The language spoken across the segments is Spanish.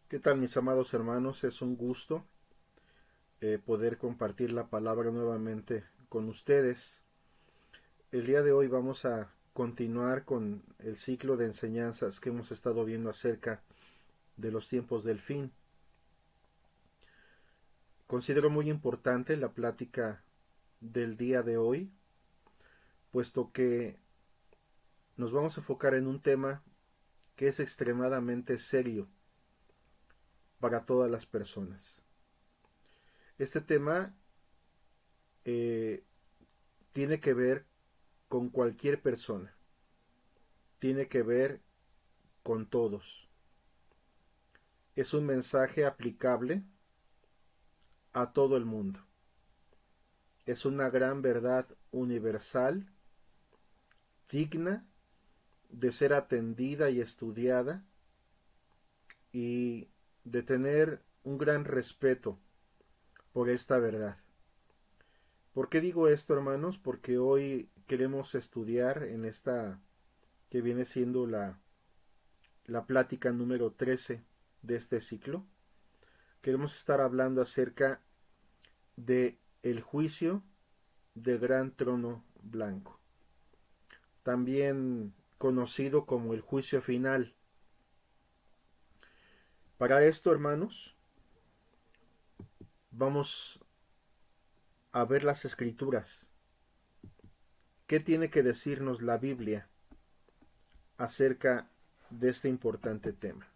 ¿Qué tal, mis amados hermanos? Es un gusto poder compartir la palabra nuevamente con ustedes. El día de hoy vamos a continuar con el ciclo de enseñanzas que hemos estado viendo acerca de los tiempos del fin. Considero muy importante la plática del día de hoy, puesto que nos vamos a enfocar en un tema que es extremadamente serio para todas las personas. Este tema eh, tiene que ver con cualquier persona, tiene que ver con todos. Es un mensaje aplicable a todo el mundo. Es una gran verdad universal, digna de ser atendida y estudiada y de tener un gran respeto por esta verdad. ¿Por qué digo esto, hermanos? Porque hoy queremos estudiar en esta que viene siendo la plática número 13 de este ciclo. Queremos estar hablando acerca de el juicio del gran trono blanco, también conocido como el juicio final. Para esto, hermanos, vamos a ver las escrituras. ¿Qué tiene que decirnos la Biblia acerca de este importante tema?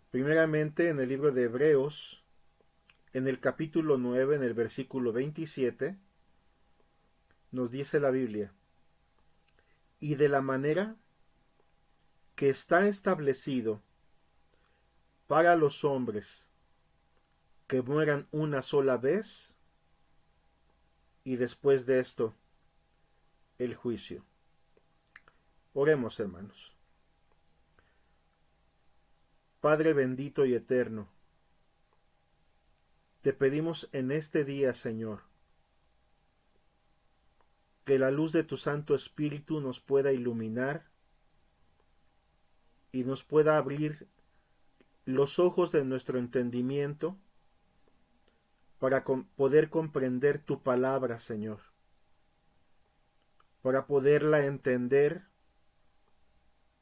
Primeramente, en el libro de Hebreos, en el capítulo 9, en el versículo 27, nos dice la Biblia: y de la manera que está establecido para los hombres que mueran una sola vez, y después de esto el juicio. Oremos, hermanos. Padre bendito y eterno, te pedimos en este día, Señor, que la luz de tu Santo Espíritu nos pueda iluminar y nos pueda abrir los ojos de nuestro entendimiento para poder comprender tu palabra, Señor, para poderla entender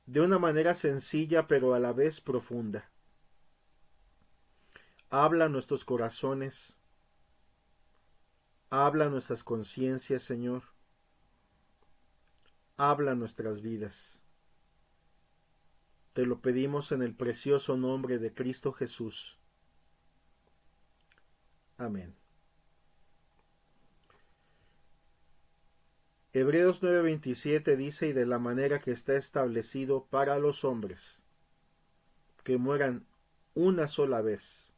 de una manera sencilla pero a la vez profunda. Habla a nuestros corazones, habla a nuestras conciencias, Señor, habla a nuestras vidas. Te lo pedimos en el precioso nombre de Cristo Jesús. Amén. Hebreos 9:27 dice: y de la manera que está establecido para los hombres, que mueran una sola vez,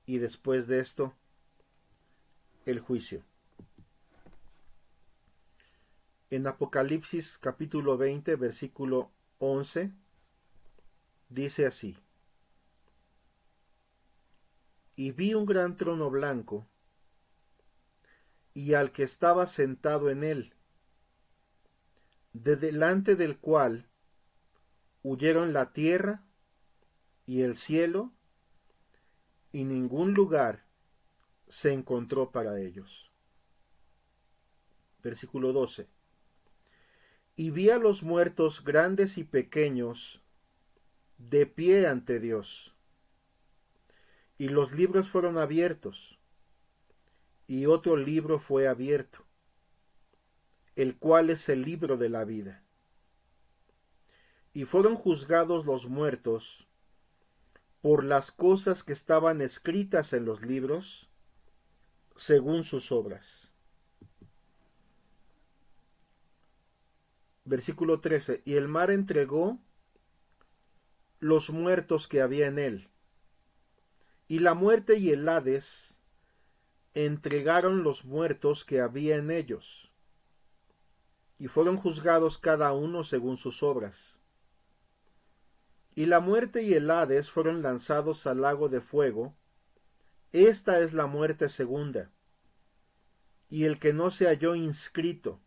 y después de esto, el juicio. En Apocalipsis capítulo 20, versículo 11, dice así: y vi un gran trono blanco, y al que estaba sentado en él, de delante del cual huyeron la tierra y el cielo, y ningún lugar se encontró para ellos. Versículo 12. Y vi a los muertos grandes y pequeños de pie ante Dios, y los libros fueron abiertos, y otro libro fue abierto, el cual es el libro de la vida. Y fueron juzgados los muertos por las cosas que estaban escritas en los libros, según sus obras. Versículo 13. Y el mar entregó los muertos que había en él, y la muerte y el Hades entregaron los muertos que había en ellos, y fueron juzgados cada uno según sus obras. Y la muerte y el Hades fueron lanzados al lago de fuego. Esta es la muerte segunda. Y el que no se halló inscrito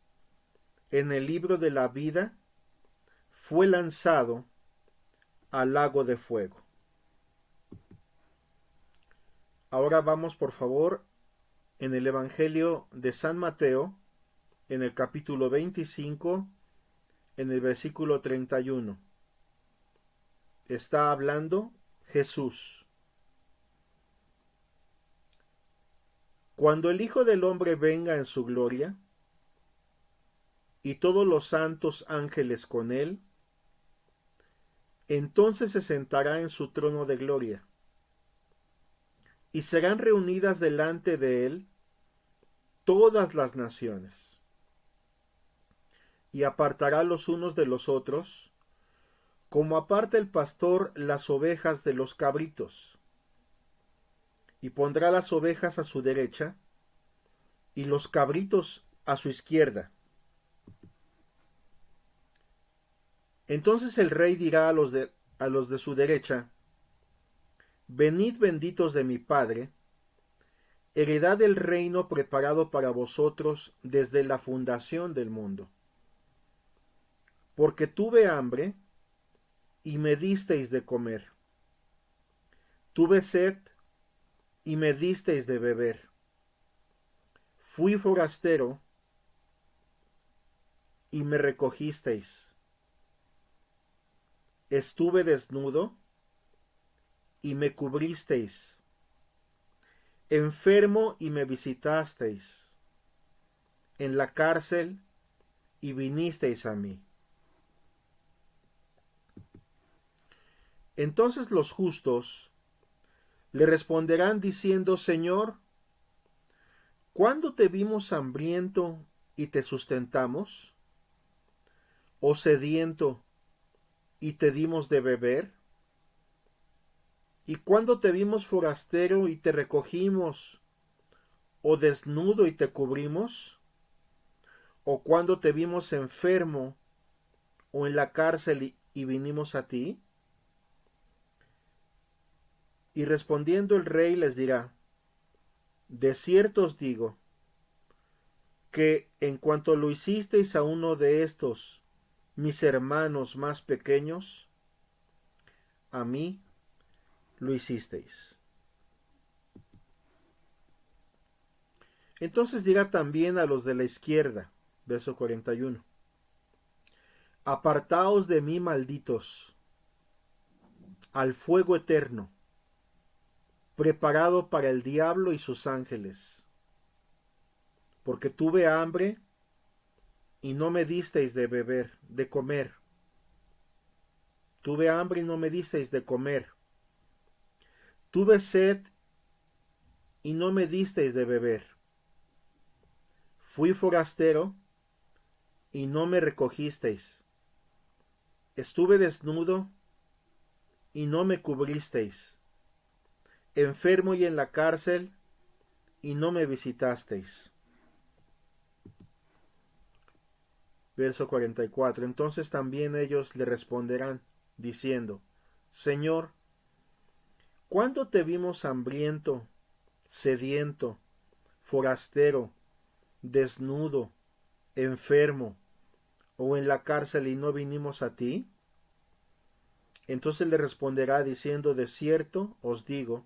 en el libro de la vida, fue lanzado al lago de fuego. Ahora vamos, por favor, en el Evangelio de San Mateo, en el capítulo 25, en el versículo 31. Está hablando Jesús. Cuando el Hijo del Hombre venga en su gloria, y todos los santos ángeles con él, entonces se sentará en su trono de gloria, y serán reunidas delante de él todas las naciones, y apartará los unos de los otros, como aparta el pastor las ovejas de los cabritos, y pondrá las ovejas a su derecha, y los cabritos a su izquierda. Entonces el rey dirá a los de su derecha: Venid benditos de mi Padre, heredad del reino preparado para vosotros desde la fundación del mundo. Porque tuve hambre, y me disteis de comer. Tuve sed, y me disteis de beber. Fui forastero, y me recogisteis. Estuve desnudo, y me cubristeis. Enfermo, y me visitasteis. En la cárcel, y vinisteis a mí. Entonces los justos le responderán diciendo: Señor, ¿cuándo te vimos hambriento y te sustentamos? ¿O sediento y te dimos de beber? ¿Y cuándo te vimos forastero y te recogimos? ¿O desnudo y te cubrimos? ¿O cuándo te vimos enfermo o en la cárcel y vinimos a ti? Y respondiendo el rey les dirá: De cierto os digo, que en cuanto lo hicisteis a uno de estos, mis hermanos más pequeños, a mí lo hicisteis. Entonces dirá también a los de la izquierda, verso 41, Apartaos de mí, malditos, al fuego eterno, preparado para el diablo y sus ángeles, porque tuve hambre y no me disteis de beber, de comer. Tuve hambre y no me disteis de comer. Tuve sed y no me disteis de beber. Fui forastero y no me recogisteis. Estuve desnudo y no me cubristeis. Enfermo y en la cárcel y no me visitasteis. Verso 44. Entonces también ellos le responderán, diciendo: Señor, ¿cuándo te vimos hambriento, sediento, forastero, desnudo, enfermo, o en la cárcel y no vinimos a ti? Entonces le responderá diciendo: De cierto os digo,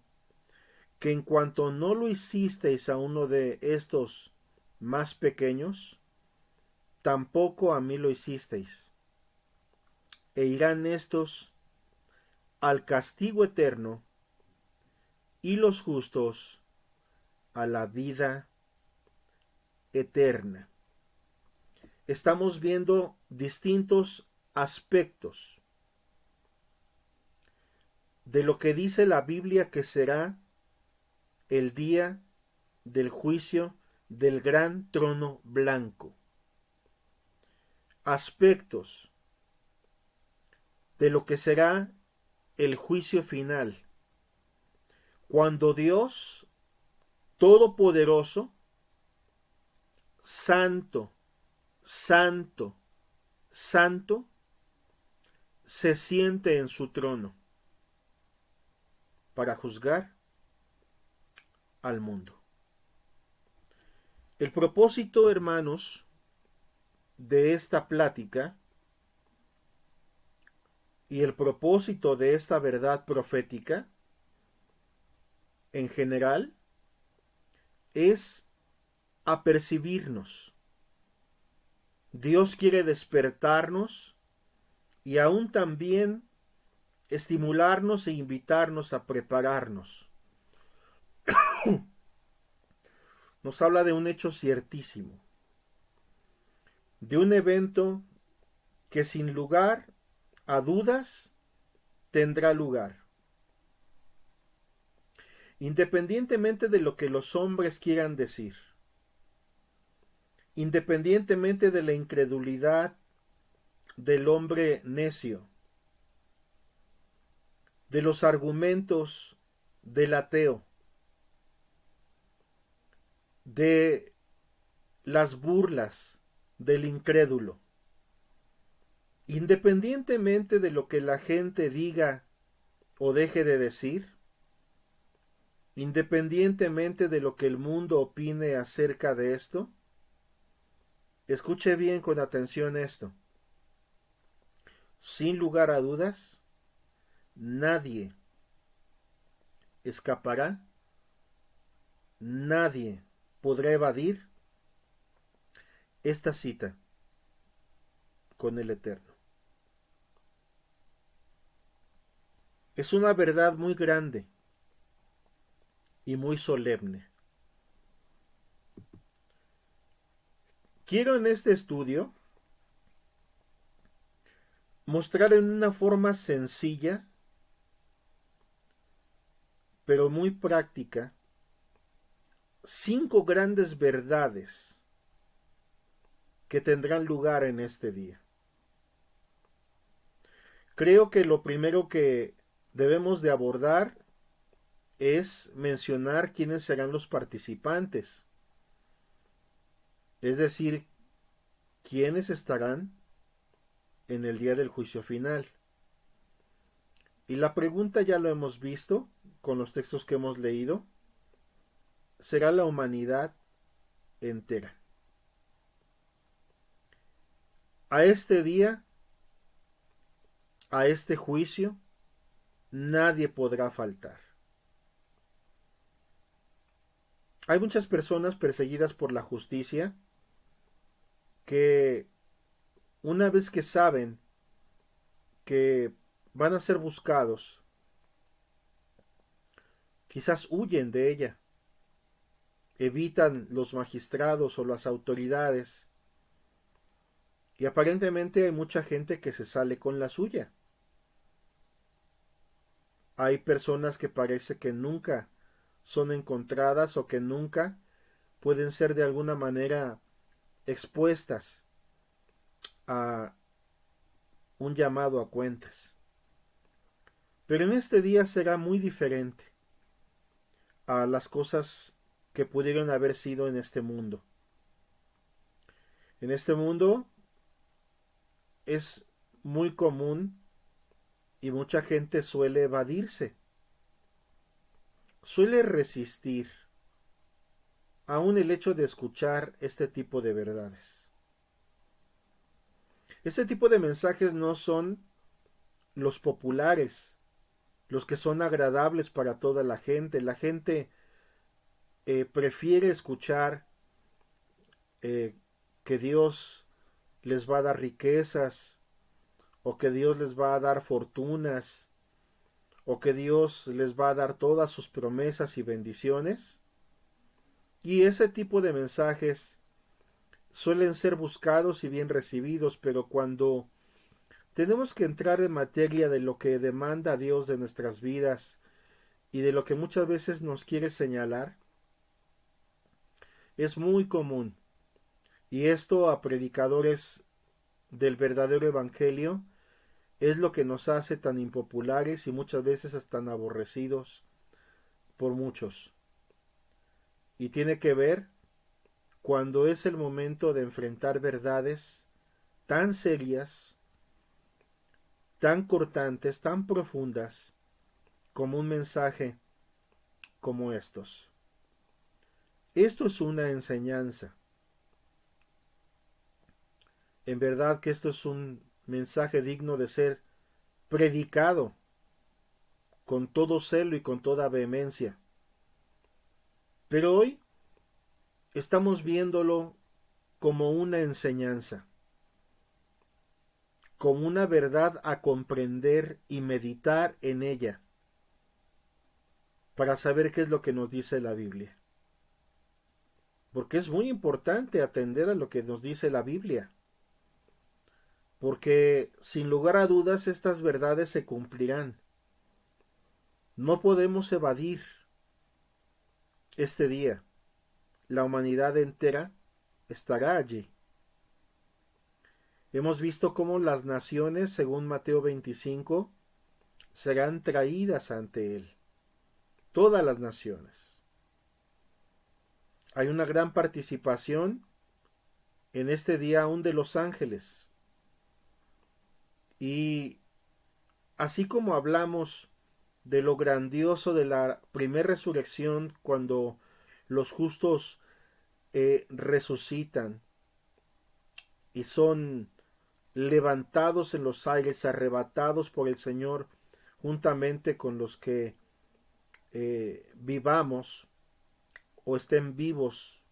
que en cuanto no lo hicisteis a uno de estos más pequeños, tampoco a mí lo hicisteis. E irán estos al castigo eterno, y los justos a la vida eterna. Estamos viendo distintos aspectos de lo que dice la Biblia que será el día del juicio del gran trono blanco. Aspectos de lo que será el juicio final, cuando Dios Todopoderoso, Santo, Santo, Santo, se siente en su trono para juzgar al mundo. El propósito, hermanos, de esta plática y el propósito de esta verdad profética en general es apercibirnos. Dios quiere despertarnos y aún también estimularnos e invitarnos a prepararnos. Nos habla de un hecho ciertísimo, de un evento que sin lugar a dudas tendrá lugar. Independientemente de lo que los hombres quieran decir, independientemente de la incredulidad del hombre necio, de los argumentos del ateo, de las burlas del incrédulo, independientemente de lo que la gente diga o deje de decir, independientemente de lo que el mundo opine acerca de esto, escuche bien con atención esto. Sin lugar a dudas, nadie escapará, nadie podrá evadir esta cita con el Eterno. Es una verdad muy grande y muy solemne. Quiero en este estudio mostrar en una forma sencilla, pero muy práctica, 5 grandes verdades que tendrán lugar en este día. Creo que lo primero que debemos de abordar es mencionar quiénes serán los participantes, es decir, quiénes estarán en el día del juicio final. Y la pregunta ya lo hemos visto con los textos que hemos leído, será la humanidad entera. A este día, a este juicio, nadie podrá faltar. Hay muchas personas perseguidas por la justicia que una vez que saben que van a ser buscados, quizás huyen de ella, evitan los magistrados o las autoridades, y aparentemente hay mucha gente que se sale con la suya. Hay personas que parece que nunca son encontradas o que nunca pueden ser de alguna manera expuestas a un llamado a cuentas. Pero en este día será muy diferente a las cosas que pudieron haber sido en este mundo. En este mundo es muy común y mucha gente suele evadirse, suele resistir aún el hecho de escuchar este tipo de verdades. Este tipo de mensajes no son los populares, los que son agradables para toda la gente. La gente prefiere escuchar que Dios les va a dar riquezas, o que Dios les va a dar fortunas, o que Dios les va a dar todas sus promesas y bendiciones. Y ese tipo de mensajes suelen ser buscados y bien recibidos, pero cuando tenemos que entrar en materia de lo que demanda Dios de nuestras vidas y de lo que muchas veces nos quiere señalar, es muy común. Y esto a predicadores del verdadero evangelio es lo que nos hace tan impopulares y muchas veces hasta tan aborrecidos por muchos. Y tiene que ver cuando es el momento de enfrentar verdades tan serias, tan cortantes, tan profundas, como un mensaje como estos. Esto es una enseñanza. En verdad que esto es un mensaje digno de ser predicado con todo celo y con toda vehemencia. Pero hoy estamos viéndolo como una enseñanza, como una verdad a comprender y meditar en ella, para saber qué es lo que nos dice la Biblia. Porque es muy importante atender a lo que nos dice la Biblia. Porque sin lugar a dudas estas verdades se cumplirán. No podemos evadir este día. La humanidad entera estará allí. Hemos visto cómo las naciones, según Mateo 25, serán traídas ante él. Todas las naciones. Hay una gran participación en este día aún de los ángeles. Y así como hablamos de lo grandioso de la primera resurrección cuando los justos resucitan y son levantados en los aires, arrebatados por el Señor, juntamente con los que vivamos o estén vivos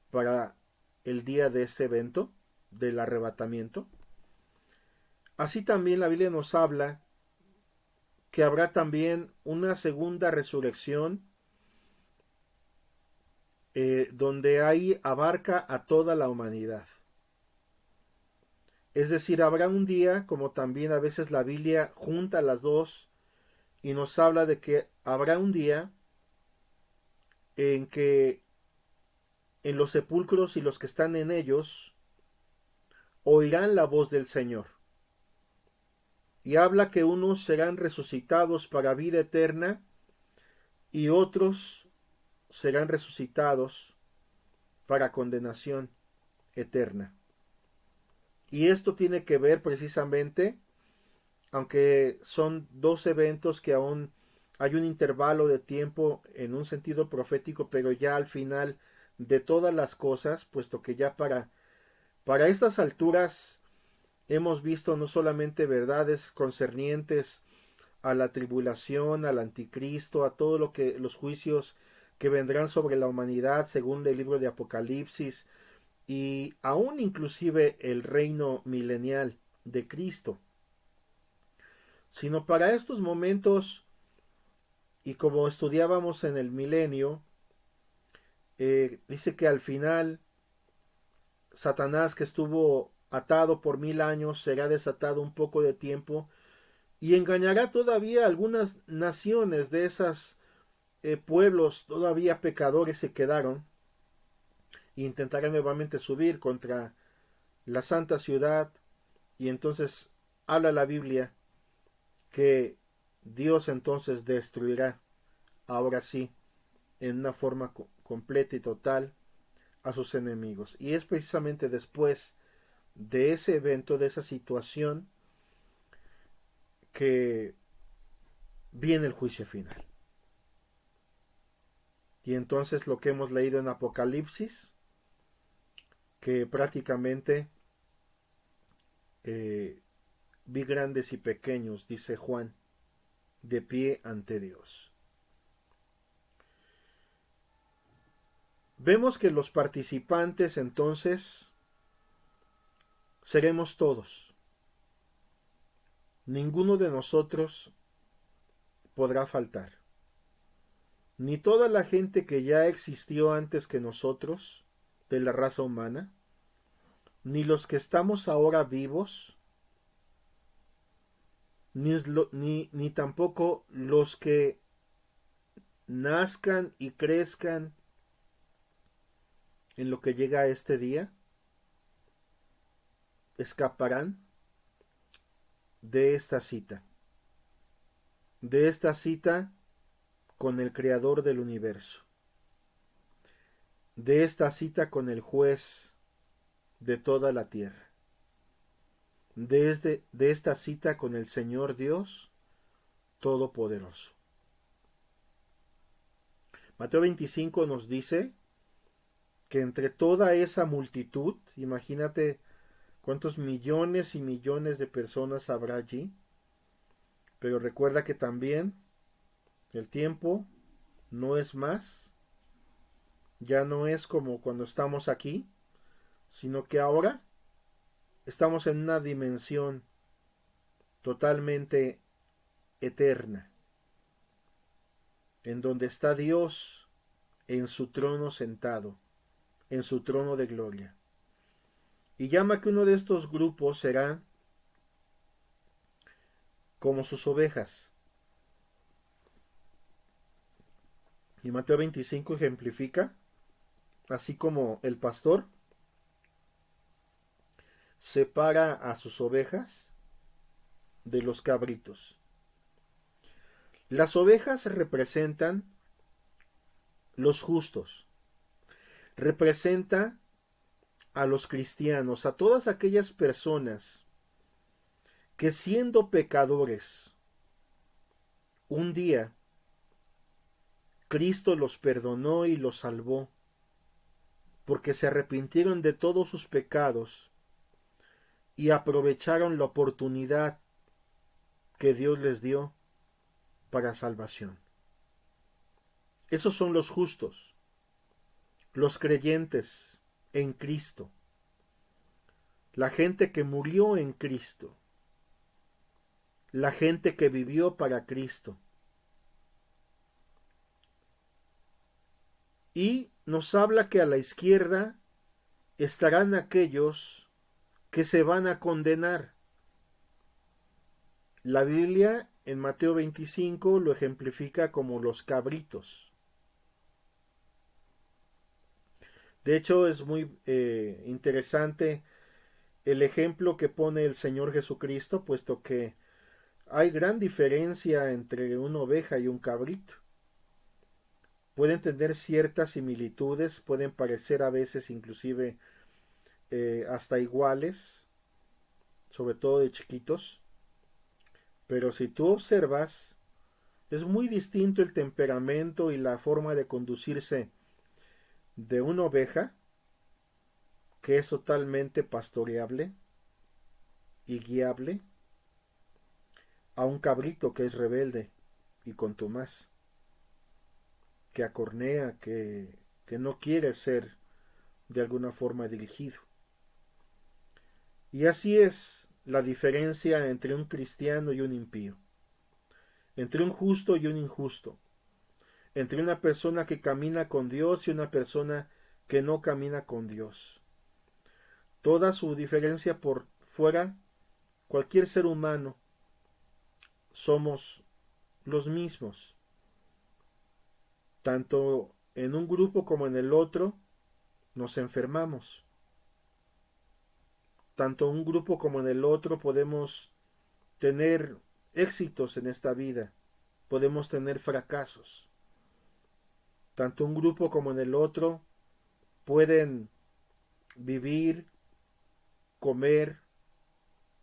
para el día de ese evento del arrebatamiento. Así también la Biblia nos habla que habrá también una segunda resurrección donde ahí abarca a toda la humanidad. Es decir, habrá un día, como también a veces la Biblia junta las dos y nos habla de que habrá un día en que en los sepulcros y los que están en ellos oirán la voz del Señor. Y habla que unos serán resucitados para vida eterna y otros serán resucitados para condenación eterna. Y esto tiene que ver precisamente, aunque son dos eventos que aún hay un intervalo de tiempo en un sentido profético, pero ya al final de todas las cosas, puesto que ya para estas alturas hemos visto no solamente verdades concernientes a la tribulación, al anticristo, a todo lo que los juicios que vendrán sobre la humanidad según el libro de Apocalipsis y aún inclusive el reino milenial de Cristo, sino para estos momentos y como estudiábamos en el milenio, dice que al final Satanás, que estuvo atado por 1000 años, será desatado un poco de tiempo y engañará todavía a algunas naciones de esos pueblos todavía pecadores se quedaron e intentará nuevamente subir contra la santa ciudad. Y entonces habla la Biblia que Dios entonces destruirá ahora sí en una forma completa y total a sus enemigos. Y es precisamente después de ese evento, de esa situación, que viene el juicio final. Y entonces lo que hemos leído en Apocalipsis, que prácticamente vi grandes y pequeños, dice Juan, de pie ante Dios. Vemos que los participantes entonces seremos todos. Ninguno de nosotros podrá faltar. Ni toda la gente que ya existió antes que nosotros, de la raza humana, ni los que estamos ahora vivos, ni tampoco los que nazcan y crezcan en lo que llega a este día, escaparán de esta cita con el Creador del universo, de esta cita con el Juez de toda la tierra, de esta cita con el Señor Dios Todopoderoso. Mateo 25 nos dice que entre toda esa multitud, imagínate cuántos millones y millones de personas habrá allí. Pero recuerda que también el tiempo no es más, ya no es como cuando estamos aquí, sino que ahora estamos en una dimensión totalmente eterna, en donde está Dios en su trono sentado, en su trono de gloria. Y llama que uno de estos grupos será como sus ovejas. Y Mateo 25 ejemplifica, así como el pastor separa a sus ovejas de los cabritos. Las ovejas representan los justos, representa a los cristianos, a todas aquellas personas que siendo pecadores, un día Cristo los perdonó y los salvó, porque se arrepintieron de todos sus pecados y aprovecharon la oportunidad que Dios les dio para salvación. Esos son los justos, los creyentes en Cristo, la gente que murió en Cristo, la gente que vivió para Cristo. Y nos habla que a la izquierda estarán aquellos que se van a condenar. La Biblia en Mateo 25 lo ejemplifica como los cabritos. De hecho, es muy interesante el ejemplo que pone el Señor Jesucristo, puesto que hay gran diferencia entre una oveja y un cabrito. Pueden tener ciertas similitudes, pueden parecer a veces inclusive hasta iguales, sobre todo de chiquitos, pero si tú observas, es muy distinto el temperamento y la forma de conducirse de una oveja, que es totalmente pastoreable y guiable, a un cabrito que es rebelde y contumaz, que acornea, que no quiere ser de alguna forma dirigido. Y así es la diferencia entre un cristiano y un impío, entre un justo y un injusto, entre una persona que camina con Dios y una persona que no camina con Dios. Toda su diferencia por fuera, cualquier ser humano, somos los mismos. Tanto en un grupo como en el otro, nos enfermamos. Tanto en un grupo como en el otro podemos tener éxitos en esta vida, podemos tener fracasos. Tanto un grupo como en el otro pueden vivir, comer,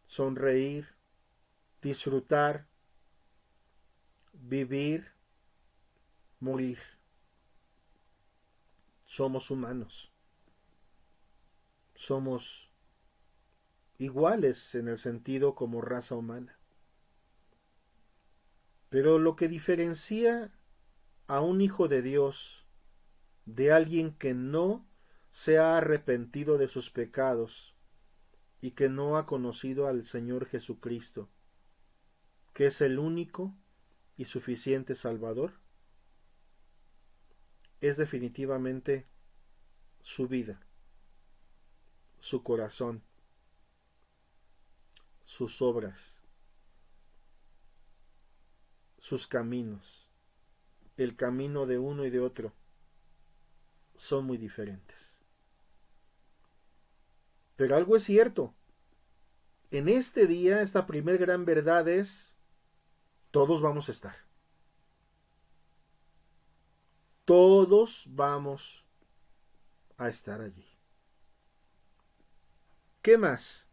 sonreír, disfrutar, vivir, morir. Somos humanos. Somos iguales en el sentido como raza humana. Pero lo que diferencia a un hijo de Dios de alguien que no se ha arrepentido de sus pecados y que no ha conocido al Señor Jesucristo, que es el único y suficiente Salvador, es definitivamente su vida, su corazón, sus obras, sus caminos. El camino de uno y de otro son muy diferentes. Pero algo es cierto. En este día, esta primer gran verdad es, todos vamos a estar. Todos vamos a estar allí. ¿Qué más?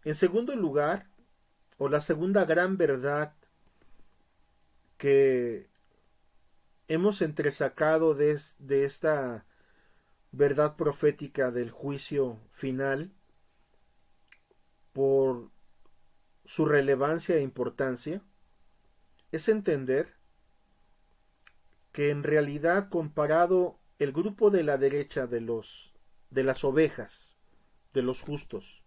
En segundo lugar, o la segunda gran verdad que hemos entresacado de esta verdad profética del juicio final por su relevancia e importancia, es entender que en realidad, comparado el grupo de la derecha de las ovejas, de los justos,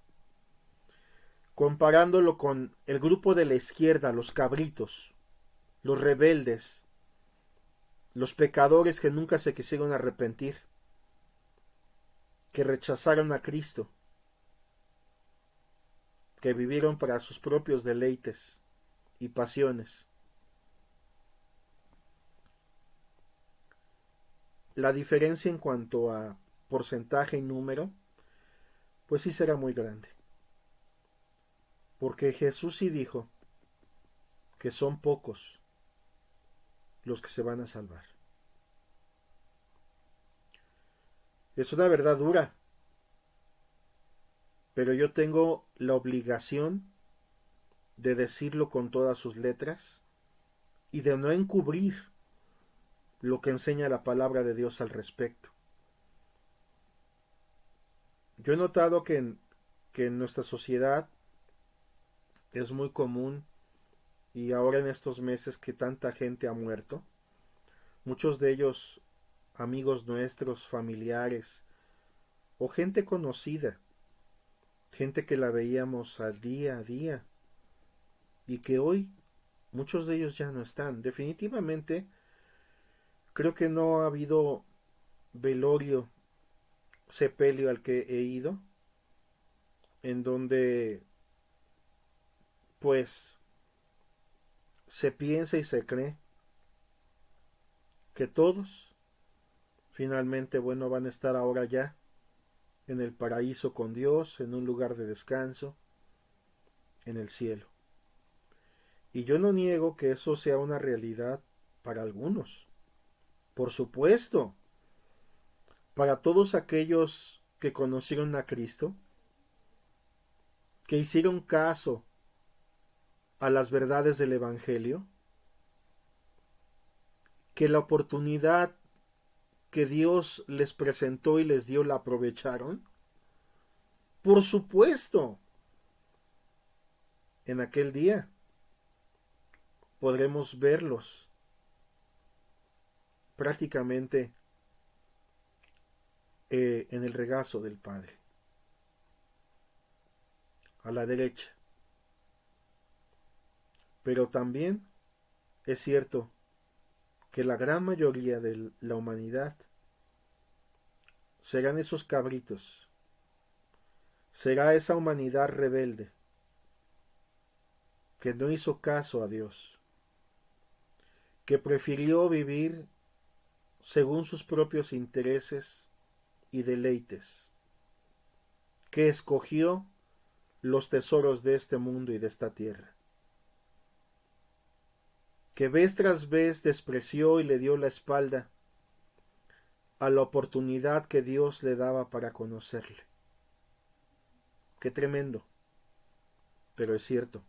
comparándolo con el grupo de la izquierda, los cabritos, los rebeldes, los pecadores que nunca se quisieron arrepentir, que rechazaron a Cristo, que vivieron para sus propios deleites y pasiones. La diferencia en cuanto a porcentaje y número, pues sí será muy grande. Porque Jesús sí dijo que son pocos los que se van a salvar. Es una verdad dura, pero yo tengo la obligación de decirlo con todas sus letras y de no encubrir lo que enseña la palabra de Dios al respecto. Yo he notado que en nuestra sociedad es muy común, y ahora en estos meses que tanta gente ha muerto, muchos de ellos amigos nuestros, familiares o gente conocida, gente que la veíamos al día a día y que hoy muchos de ellos ya no están. Definitivamente creo que no ha habido velorio, sepelio al que he ido en donde pues se piensa y se cree que todos finalmente, bueno, van a estar ahora ya en el paraíso con Dios, en un lugar de descanso, en el cielo. Y yo no niego que eso sea una realidad para algunos. Por supuesto, para todos aquellos que conocieron a Cristo, que hicieron caso a las verdades del Evangelio, que la oportunidad que Dios les presentó y les dio la aprovecharon. Por supuesto, en aquel día podremos verlos prácticamente en el regazo del Padre, a la derecha. Pero también es cierto que la gran mayoría de la humanidad serán esos cabritos, será esa humanidad rebelde que no hizo caso a Dios, que prefirió vivir según sus propios intereses y deleites, que escogió los tesoros de este mundo y de esta tierra, que vez tras vez despreció y le dio la espalda a la oportunidad que Dios le daba para conocerle. Qué tremendo, pero es cierto.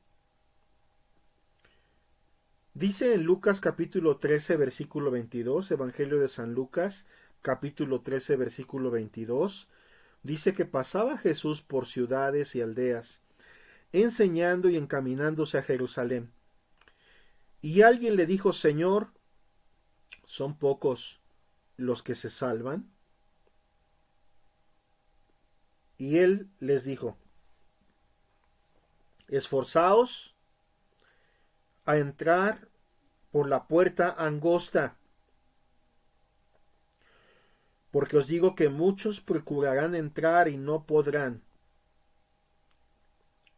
Dice en Lucas capítulo 13 versículo 22, Evangelio de San Lucas capítulo 13 versículo 22, dice que pasaba Jesús por ciudades y aldeas, enseñando y encaminándose a Jerusalén. Y alguien le dijo: Señor, ¿son pocos los que se salvan? Y él les dijo: esforzaos a entrar por la puerta angosta, porque os digo que muchos procurarán entrar y no podrán.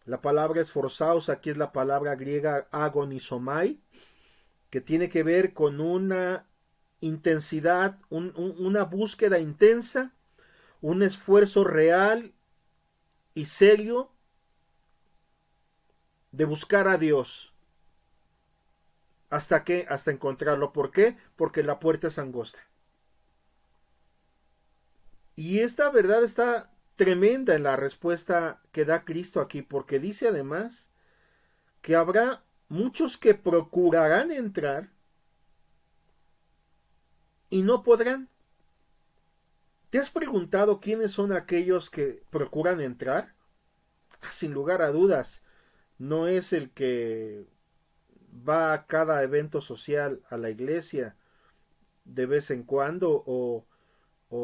La palabra esforzaos aquí es la palabra griega agonizomai, que tiene que ver con una intensidad, una búsqueda intensa, un esfuerzo real y serio de buscar a Dios. ¿Hasta qué? Hasta encontrarlo. ¿Por qué? Porque la puerta es angosta. Y esta verdad está tremenda en la respuesta que da Cristo aquí, porque dice además que habrá muchos que procurarán entrar y no podrán. ¿Te has preguntado quiénes son aquellos que procuran entrar? Sin lugar a dudas, no es el que va a cada evento social a la iglesia de vez en cuando o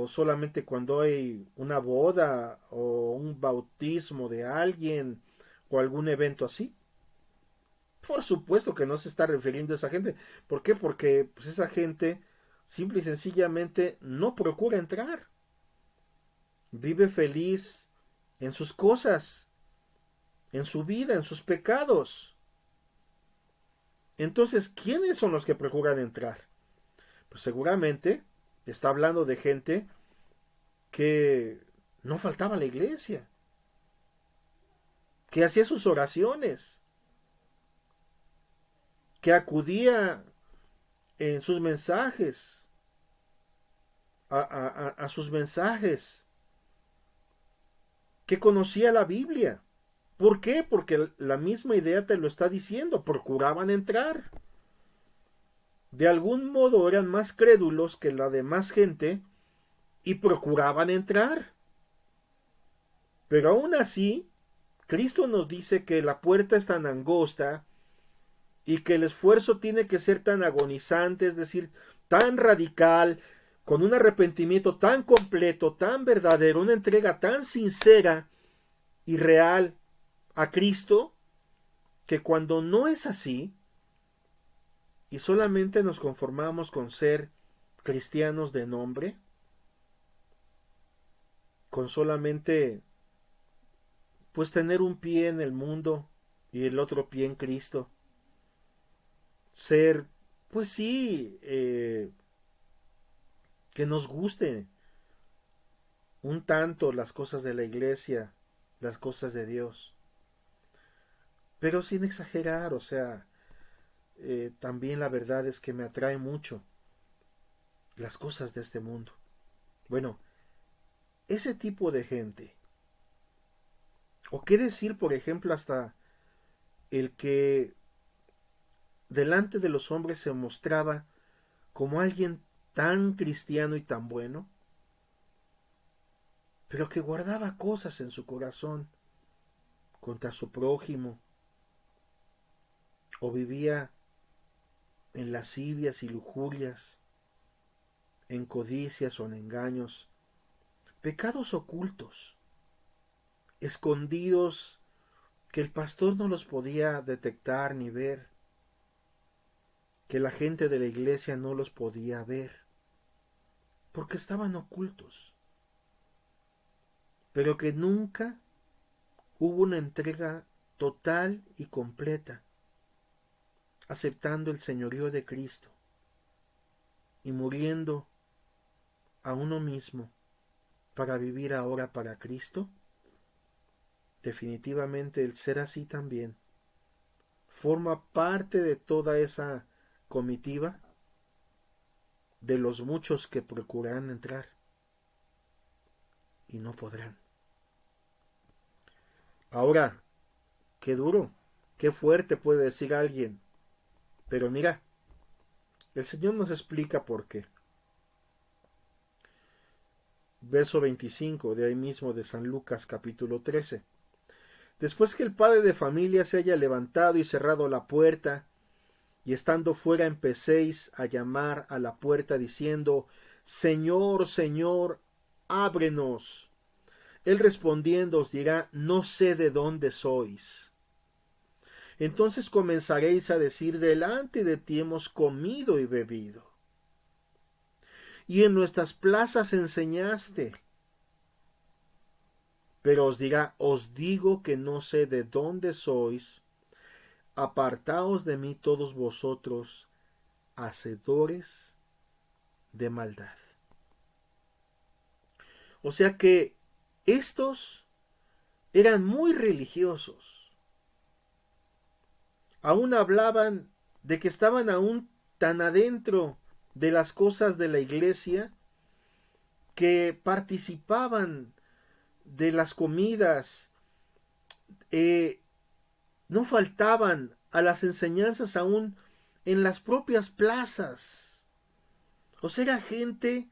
solamente cuando hay una boda o un bautismo de alguien o algún evento así. Por supuesto que no se está refiriendo a esa gente. ¿Por qué? Porque pues, esa gente simple y sencillamente no procura entrar. Vive feliz en sus cosas, en su vida, en sus pecados. Entonces, ¿quiénes son los que procuran entrar? Pues seguramente está hablando de gente que no faltaba a la iglesia, que hacía sus oraciones, que acudía en sus mensajes, a sus mensajes, que conocía la Biblia. ¿Por qué? Porque la misma idea te lo está diciendo, procuraban entrar. De algún modo eran más crédulos que la demás gente y procuraban entrar. Pero aún así, Cristo nos dice que la puerta es tan angosta y que el esfuerzo tiene que ser tan agonizante, es decir, tan radical, con un arrepentimiento tan completo, tan verdadero, una entrega tan sincera y real a Cristo, que cuando no es así y solamente nos conformamos con ser cristianos de nombre, con solamente pues tener un pie en el mundo y el otro pie en Cristo, ser pues sí, que nos guste un tanto las cosas de la iglesia, las cosas de Dios, pero sin exagerar, o sea, también la verdad es que me atrae mucho las cosas de este mundo. Bueno, ese tipo de gente, o qué decir, por ejemplo, hasta el que delante de los hombres se mostraba como alguien tan cristiano y tan bueno, pero que guardaba cosas en su corazón contra su prójimo, o vivía en lascivias y lujurias, en codicias o en engaños, pecados ocultos, escondidos que el pastor no los podía detectar ni ver, que la gente de la iglesia no los podía ver, porque estaban ocultos, pero que nunca hubo una entrega total y completa, aceptando el señorío de Cristo y muriendo a uno mismo para vivir ahora para Cristo. Definitivamente el ser así también forma parte de toda esa comitiva de los muchos que procurarán entrar y no podrán. Ahora, qué duro, qué fuerte puede decir alguien, pero mira, el Señor nos explica por qué. Verso 25 de ahí mismo de San Lucas capítulo 13. Después que el padre de familia se haya levantado y cerrado la puerta, y estando fuera empecéis a llamar a la puerta diciendo, Señor, Señor, ábrenos. Él respondiendo os dirá, no sé de dónde sois. Entonces comenzaréis a decir, delante de ti hemos comido y bebido, y en nuestras plazas enseñaste. Pero os dirá, os digo que no sé de dónde sois, apartaos de mí todos vosotros, hacedores de maldad. O sea que estos eran muy religiosos. Aún hablaban de que estaban aún tan adentro de las cosas de la iglesia que participaban de las comidas, no faltaban a las enseñanzas aún en las propias plazas. O sea, era gente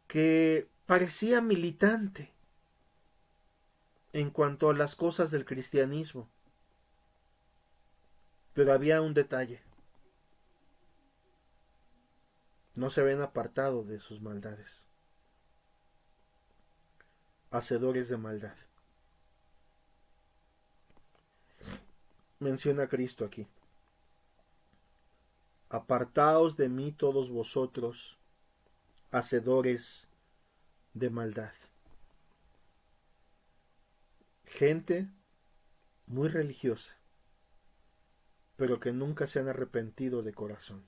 que parecía militante en cuanto a las cosas del cristianismo. Pero había un detalle: no se habían apartado de sus maldades. Hacedores de maldad. Menciona a Cristo aquí: apartaos de mí todos vosotros, hacedores de maldad. Gente muy religiosa, pero que nunca se han arrepentido de corazón.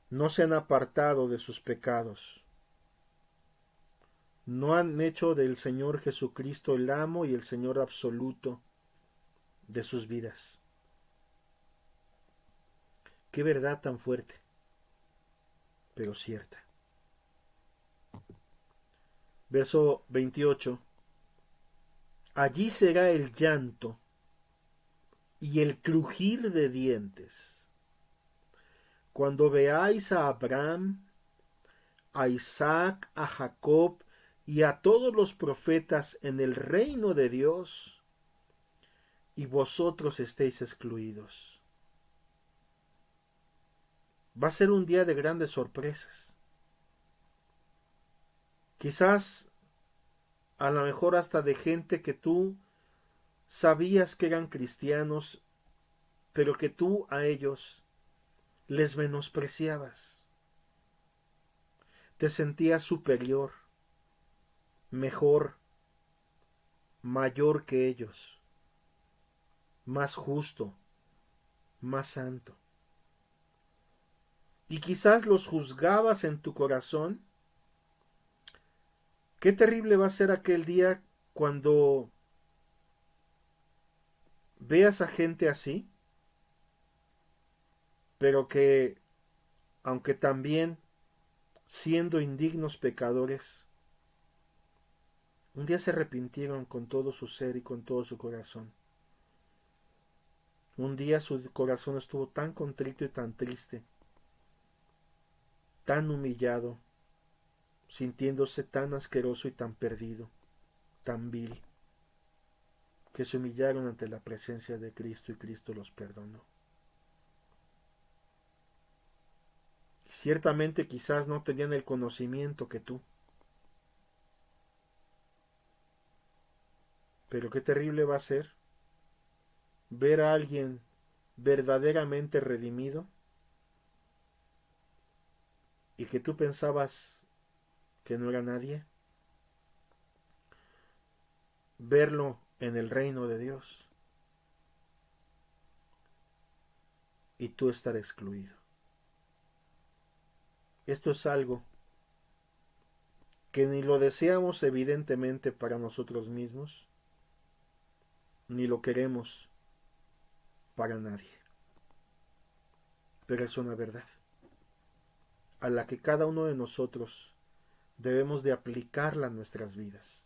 No se han apartado de sus pecados. No han hecho del Señor Jesucristo el amo y el Señor absoluto de sus vidas. Qué verdad tan fuerte, pero cierta. Verso 28. Allí será el llanto y el crujir de dientes, cuando veáis a Abraham, a Isaac, a Jacob y a todos los profetas en el reino de Dios, y vosotros estéis excluidos. Va a ser un día de grandes sorpresas. Quizás, a lo mejor hasta de gente que tú sabías que eran cristianos, pero que tú a ellos les menospreciabas. Te sentías superior, mejor, mayor que ellos, más justo, más santo. Y quizás los juzgabas en tu corazón. Qué terrible va a ser aquel día cuando veas a gente así, pero que, aunque también siendo indignos pecadores, un día se arrepintieron con todo su ser y con todo su corazón. Un día su corazón estuvo tan contrito y tan triste, tan humillado, sintiéndose tan asqueroso y tan perdido, tan vil, que se humillaron ante la presencia de Cristo y Cristo los perdonó. Ciertamente quizás no tenían el conocimiento que tú, pero qué terrible va a ser ver a alguien verdaderamente redimido y que tú pensabas que no era nadie, verlo en el reino de Dios y tú estar excluido. Esto es algo que ni lo deseamos evidentemente para nosotros mismos, ni lo queremos para nadie. Pero es una verdad a la que cada uno de nosotros debemos de aplicarla a nuestras vidas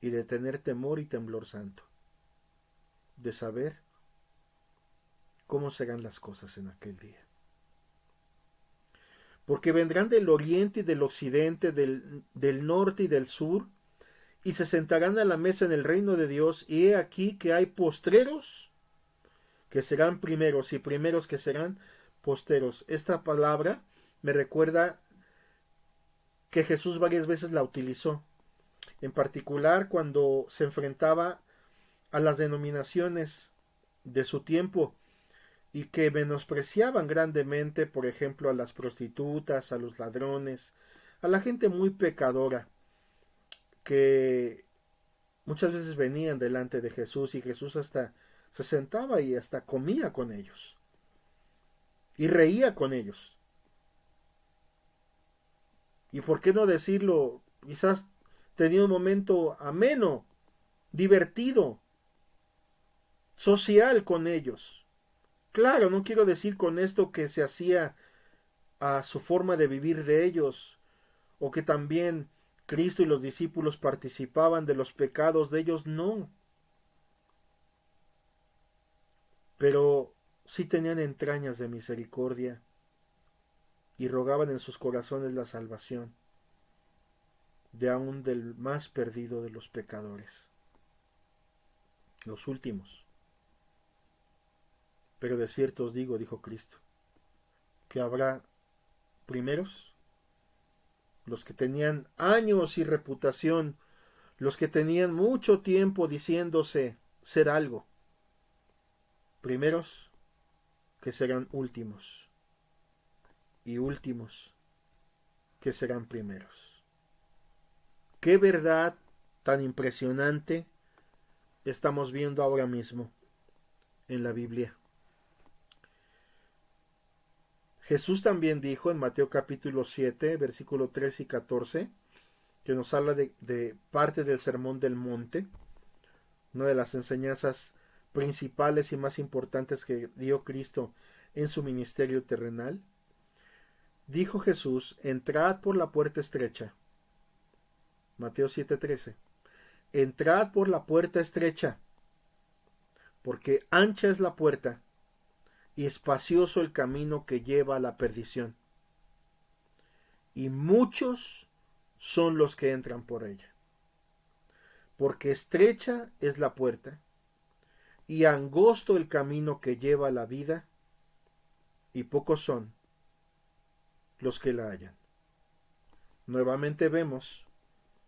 y de tener temor y temblor santo, de saber cómo serán las cosas en aquel día. Porque vendrán del oriente y del occidente, del norte y del sur, y se sentarán a la mesa en el reino de Dios, y he aquí que hay postreros que serán primeros y primeros que serán posteros. Esta palabra me recuerda que Jesús varias veces la utilizó, en particular cuando se enfrentaba a las denominaciones de su tiempo y que menospreciaban grandemente, por ejemplo, a las prostitutas, a los ladrones, a la gente muy pecadora, que muchas veces venían delante de Jesús y Jesús hasta se sentaba y hasta comía con ellos y reía con ellos. Y por qué no decirlo, quizás tenía un momento ameno, divertido, social con ellos. Claro, no quiero decir con esto que se hacía a su forma de vivir de ellos, o que también Cristo y los discípulos participaban de los pecados de ellos, no. Pero sí tenían entrañas de misericordia, y rogaban en sus corazones la salvación de aún del más perdido de los pecadores, los últimos. Pero de cierto os digo, dijo Cristo, que habrá primeros, los que tenían años y reputación, los que tenían mucho tiempo diciéndose ser algo, primeros que serán últimos, y últimos que serán primeros. Qué verdad tan impresionante estamos viendo ahora mismo en la Biblia. Jesús también dijo en Mateo capítulo 7, versículo 13 y 14, que nos habla de parte del Sermón del Monte, una de las enseñanzas principales y más importantes que dio Cristo en su ministerio terrenal. Dijo Jesús, entrad por la puerta estrecha. Mateo 7:13. Entrad por la puerta estrecha, porque ancha es la puerta y espacioso el camino que lleva a la perdición, y muchos son los que entran por ella. Porque estrecha es la puerta y angosto el camino que lleva a la vida, y pocos son los que la hallan. Nuevamente vemos,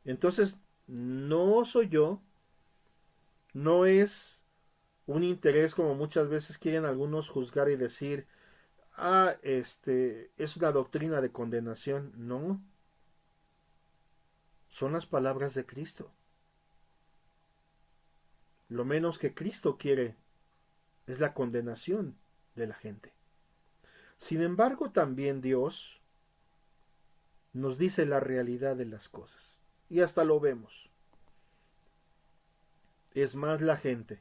entonces no soy yo, no es un interés como muchas veces quieren algunos juzgar y decir, es una doctrina de condenación. No, son las palabras de Cristo. Lo menos que Cristo quiere es la condenación de la gente. Sin embargo, también Dios nos dice la realidad de las cosas. Y hasta lo vemos. Es más la gente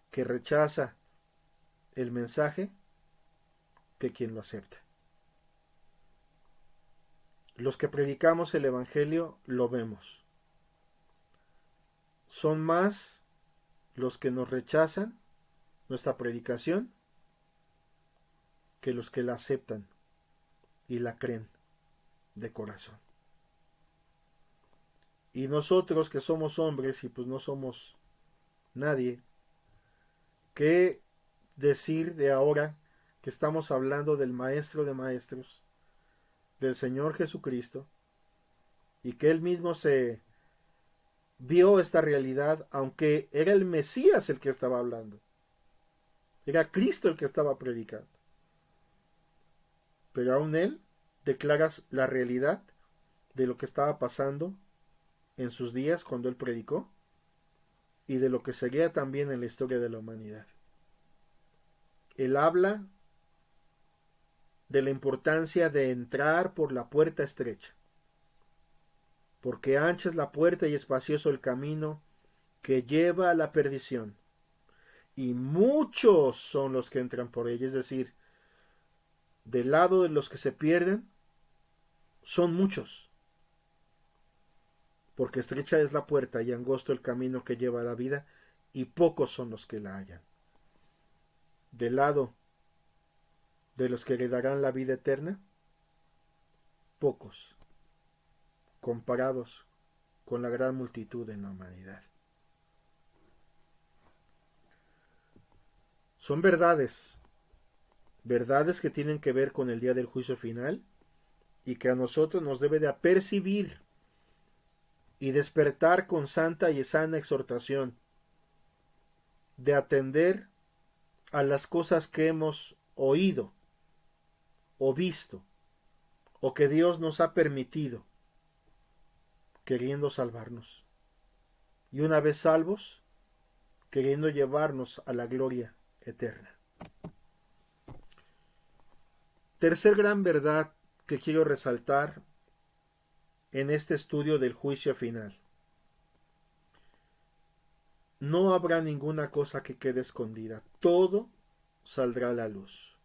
que rechaza el mensaje que quien lo acepta. Los que predicamos el Evangelio lo vemos. Son más los que nos rechazan nuestra predicación que los que la aceptan y la creen de corazón. Y nosotros que somos hombres y pues no somos nadie, ¿qué decir de ahora que estamos hablando del Maestro de Maestros, del Señor Jesucristo, y que Él mismo se vio esta realidad, aunque era el Mesías el que estaba hablando, era Cristo el que estaba predicando, pero aún Él declara la realidad de lo que estaba pasando en sus días cuando Él predicó y de lo que seguía también en la historia de la humanidad. Él habla de la importancia de entrar por la puerta estrecha, porque ancha es la puerta y espacioso el camino que lleva a la perdición, y muchos son los que entran por ella, es decir, del lado de los que se pierden, son muchos, porque estrecha es la puerta y angosto el camino que lleva a la vida, y pocos son los que la hallan. Del lado de los que heredarán la vida eterna, pocos, comparados con la gran multitud en la humanidad. Son verdades, verdades que tienen que ver con el día del juicio final y que a nosotros nos debe de apercibir y despertar con santa y sana exhortación de atender a las cosas que hemos oído o visto o que Dios nos ha permitido queriendo salvarnos y una vez salvos queriendo llevarnos a la gloria eterna. Tercer gran verdad que quiero resaltar en este estudio del juicio final. No habrá ninguna cosa que quede escondida, todo saldrá a la luz.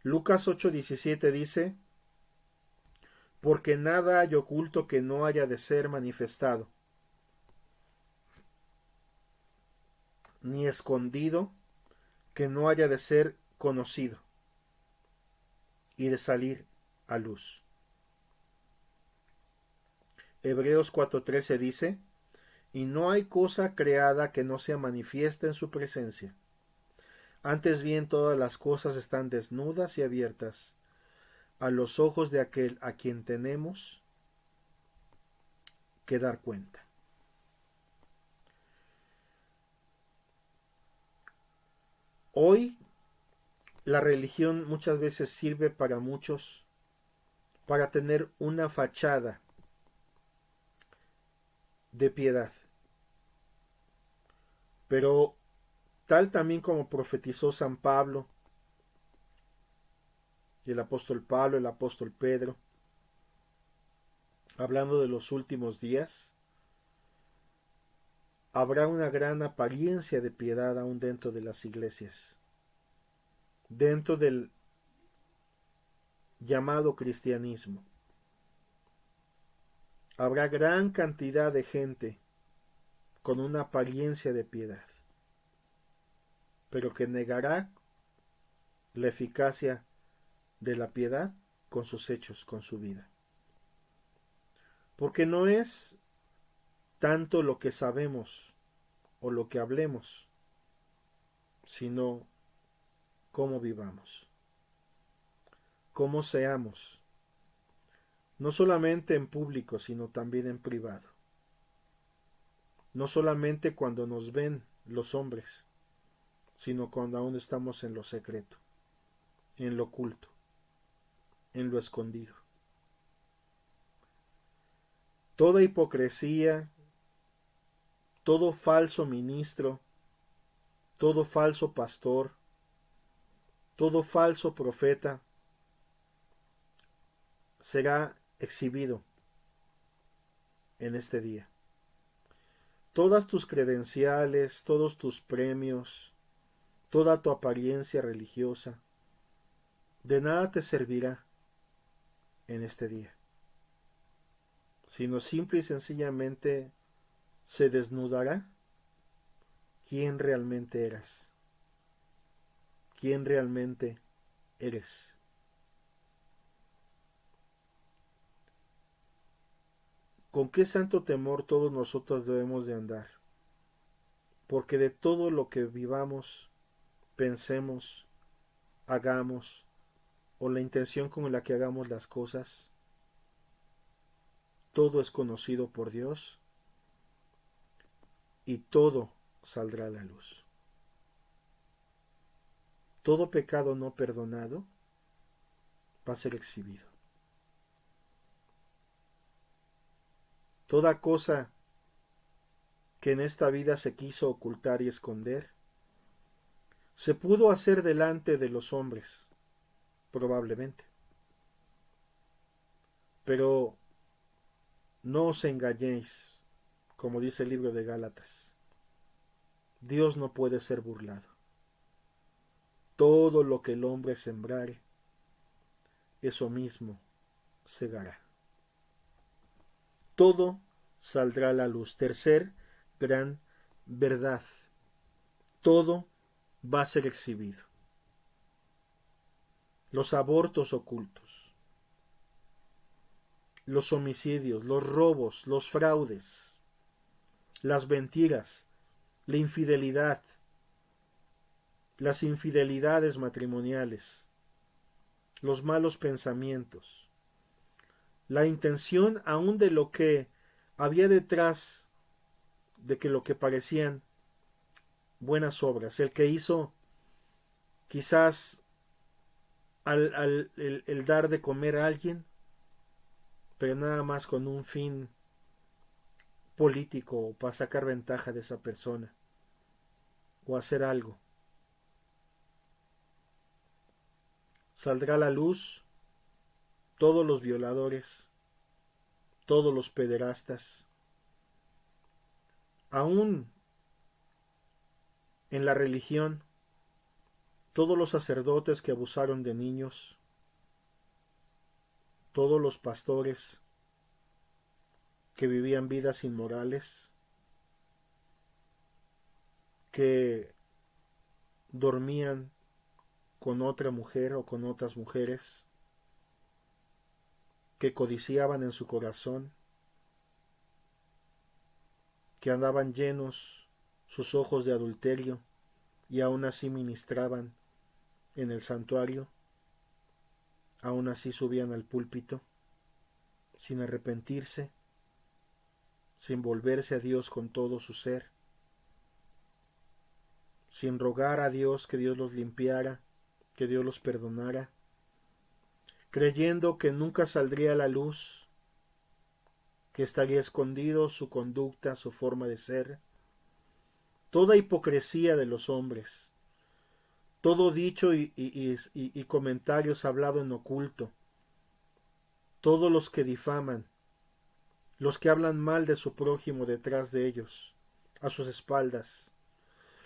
Lucas 8:17 dice, porque nada hay oculto que no haya de ser manifestado, ni escondido que no haya de ser conocido. y de salir a luz. Hebreos 4:13 dice, y no hay cosa creada que no sea manifiesta en su presencia. Antes bien todas las cosas están desnudas y abiertas a los ojos de aquel a quien tenemos que dar cuenta. Hoy la religión muchas veces sirve para muchos para tener una fachada de piedad. Pero tal también como profetizó San Pablo y el apóstol Pablo, el apóstol Pedro, hablando de los últimos días, habrá una gran apariencia de piedad aún dentro de las iglesias, dentro del llamado cristianismo. Habrá gran cantidad de gente con una apariencia de piedad, pero que negará la eficacia de la piedad con sus hechos, con su vida. Porque no es tanto lo que sabemos o lo que hablemos, sino cómo vivamos, cómo seamos, no solamente en público, sino también en privado. No solamente cuando nos ven los hombres, sino cuando aún estamos en lo secreto, en lo oculto, en lo escondido. Toda hipocresía, todo falso ministro, todo falso pastor, todo falso profeta será exhibido en este día. Todas tus credenciales, todos tus premios, toda tu apariencia religiosa, de nada te servirá en este día, sino simple y sencillamente se desnudará quién realmente eras, quién realmente eres. ¿Con qué santo temor todos nosotros debemos de andar? Porque de todo lo que vivamos, pensemos, hagamos, o la intención con la que hagamos las cosas, todo es conocido por Dios y todo saldrá a la luz. Todo pecado no perdonado va a ser exhibido. Toda cosa que en esta vida se quiso ocultar y esconder, se pudo hacer delante de los hombres, probablemente. Pero no os engañéis, como dice el libro de Gálatas. Dios no puede ser burlado. Todo lo que el hombre sembrare, eso mismo segará. Todo saldrá a la luz. Tercer gran verdad. Todo va a ser exhibido. Los abortos ocultos, los homicidios, los robos, los fraudes, las mentiras, la infidelidad, las infidelidades matrimoniales, los malos pensamientos, la intención aún de lo que había detrás de que lo que parecían buenas obras, el que hizo quizás el dar de comer a alguien, pero nada más con un fin político o para sacar ventaja de esa persona o hacer algo. Saldrá a la luz todos los violadores, todos los pederastas, aún en la religión, todos los sacerdotes que abusaron de niños, todos los pastores que vivían vidas inmorales, que dormían con otra mujer o con otras mujeres, que codiciaban en su corazón, que andaban llenos sus ojos de adulterio y aún así ministraban en el santuario, aún así subían al púlpito, sin arrepentirse, sin volverse a Dios con todo su ser, sin rogar a Dios que Dios los limpiara, que Dios los perdonara, creyendo que nunca saldría a la luz, que estaría escondido su conducta, su forma de ser, toda hipocresía de los hombres, todo dicho y comentarios hablado en oculto, todos los que difaman, los que hablan mal de su prójimo detrás de ellos, a sus espaldas,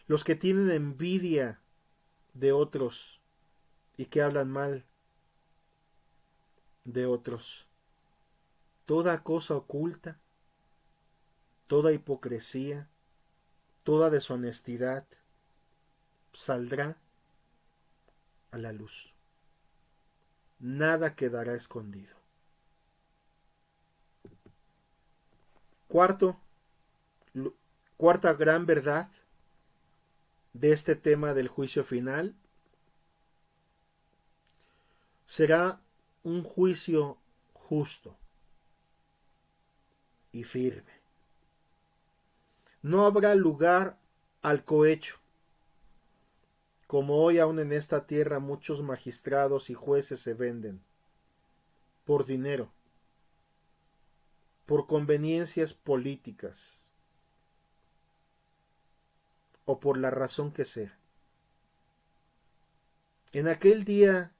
los que tienen envidia de otros y que hablan mal de otros, toda cosa oculta, toda hipocresía, toda deshonestidad saldrá a la luz. Nada quedará escondido. Cuarta gran verdad de este tema del juicio final será un juicio justo y firme. No habrá lugar al cohecho, como hoy aún en esta tierra muchos magistrados y jueces se venden por dinero, por conveniencias políticas o por la razón que sea. En aquel día